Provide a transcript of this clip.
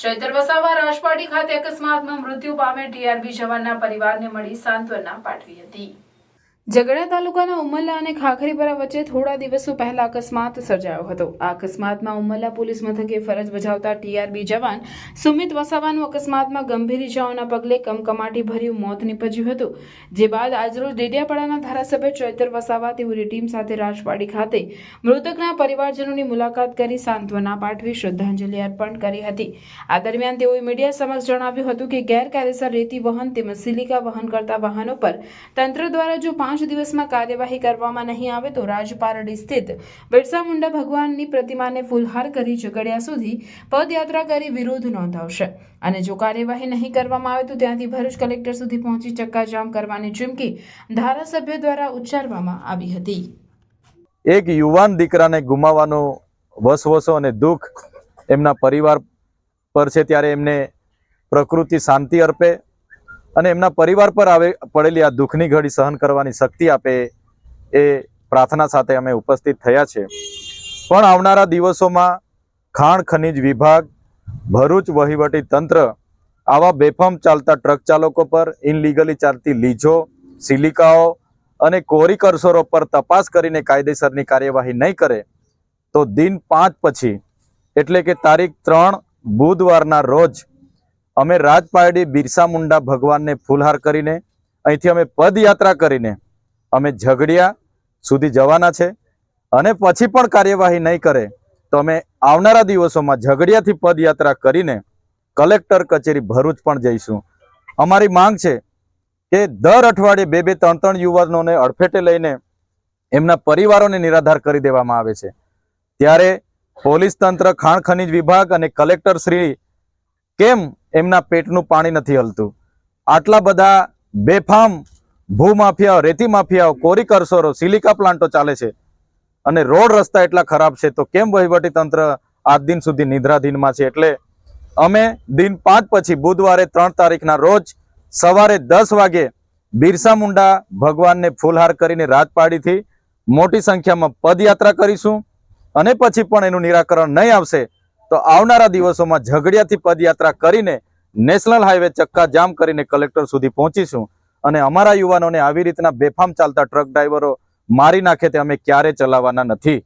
ચૈતર વસાવા રાજપાટી ખાતે અકસ્માતમાં મૃત્યુ પામે ટીઆરબી જવાનના પરિવારને મળી સાંત્વના પાઠવી હતી। ઝઘડા તાલુકાના ઉમલ્લા અને ખાખરીપરા વચ્ચે થોડા દિવસો પહેલા અકસ્માત સર્જાયો હતો। આ અકસ્માતમાં ઉમલ્લા પોલીસ મથકે ફરજ બજાવતા ટીઆરબી જવાન સુમિત વસાવાનું અકસ્માતમાં ગંભીર ઇજાઓના પગલે કમકમાટી ભર્યું મોત નીપજ્યું હતું। જે બાદ આજરોજ ડેડિયાપાડાના ધારાસભ્ય ચૈતર વસાવા તેઓની ટીમ સાથે રાજપાટી ખાતે મૃતકના પરિવારજનોની મુલાકાત કરી સાંત્વના પાઠવી શ્રદ્ધાંજલિ અર્પણ કરી હતી। આ દરમિયાન તેઓએ મીડિયા સમક્ષ જણાવ્યું હતું કે ગેરકાયદેસર રેતી વહન તેમજ સિલિકા વહન કરતા વાહનો પર તંત્ર દ્વારા જો 5 દિવસમાં કાર્યવાહી કરવામાં નહીં આવે તો રાજપારડી સ્થિત બિરસા મુંડા ભગવાનની પ્રતિમાને ફૂલહાર કરી ઝઘડિયા સુધી પદયાત્રા કરી વિરોધ નોંધાવશે અને જો કાર્યવાહી નહીં કરવામાં આવે તો ત્યાંથી ભરૂચ કલેક્ટર સુધી પહોંચી ચક્કાજામ કરવાની ચીમકી ધારાસભ્ય દ્વારા ઉચ્ચારવામાં આવી હતી। એક યુવાન દીકરાને ગુમાવવાનો વસવસો અને દુઃખ એમના પરિવાર પર છે ત્યારે એમને પ્રકૃતિ શાંતિ અર્પે અને એમના પરિવાર પર પડેલી આ દુઃખની ઘડી સહન કરવાની શક્તિ આપે એ પ્રાર્થના સાથે અમે ઉપસ્થિત થયા છે। પણ આવનારા દિવસોમાં ખાણ ખનીજ વિભાગ, ભરૂચ વહીવટી તંત્ર આવા બેફામ ચાલતા ટ્રક ચાલકો પર ઇનલીગલી ચાલતી લીજો, સિલિકાઓ અને કોરી કરસોરો પર તપાસ કરીને કાયદેસરની કાર્યવાહી નહીં કરે તો દિન 5 પછી એટલે કે તારીખ 3 બુધવારના રોજ અમે રાજપારડી બિરસા મુંડા ભગવાનને ફૂલહાર કરીને અહીંથી અમે પદયાત્રા કરીને અમે ઝઘડિયા સુધી જવાના છે અને પછી પણ કાર્યવાહી નહીં કરે તો અમે આવનારા દિવસોમાં ઝઘડિયાથી પદયાત્રા કરીને કલેક્ટર કચેરી ભરૂચ પણ જઈશું। અમારી માંગ છે કે દર અઠવાડિયે 2-3 યુવાનોને અડફેટે લઈને એમના પરિવારોને નિરાધાર કરી દેવામાં આવે છે, ત્યારે પોલીસ તંત્ર, ખાણ ખનીજ વિભાગ અને કલેક્ટર શ્રી કેમ એમના પેટનું પાણી નથી હલતું? આટલા બધા બેફામ ભૂમાફિયાઓ, રેતી માફિયાઓ, કોરી કરસોરો, સિલિકા પ્લાન્ટો ચાલે છે અને રોડ રસ્તા એટલા ખરાબ છે તો કેમ વહીવટી તંત્ર આજ દિન સુધી નિદ્રાધીનમાં છે? એટલે અમે દિન 5 પછી બુધવારે 3 તારીખના રોજ સવારે 10 વાગે બિરસા મુંડા ભગવાનને ફૂલહાર કરીને રાજપાડીથી મોટી સંખ્યામાં પદયાત્રા કરીશું અને પછી પણ એનું નિરાકરણ નહીં આવશે તો આવનારા દિવસોમાં ઝઘડિયાથી પદયાત્રા કરીને નેશનલ હાઈવે ચક્કા જામ કરીને કલેક્ટર સુધી પહોંચીશું અને અમારા યુવાનોને આવી રીતના બેફામ ચાલતા ટ્રક ડ્રાઈવરો મારી નાખે તે અમે ક્યારે ચલાવવાના નથી।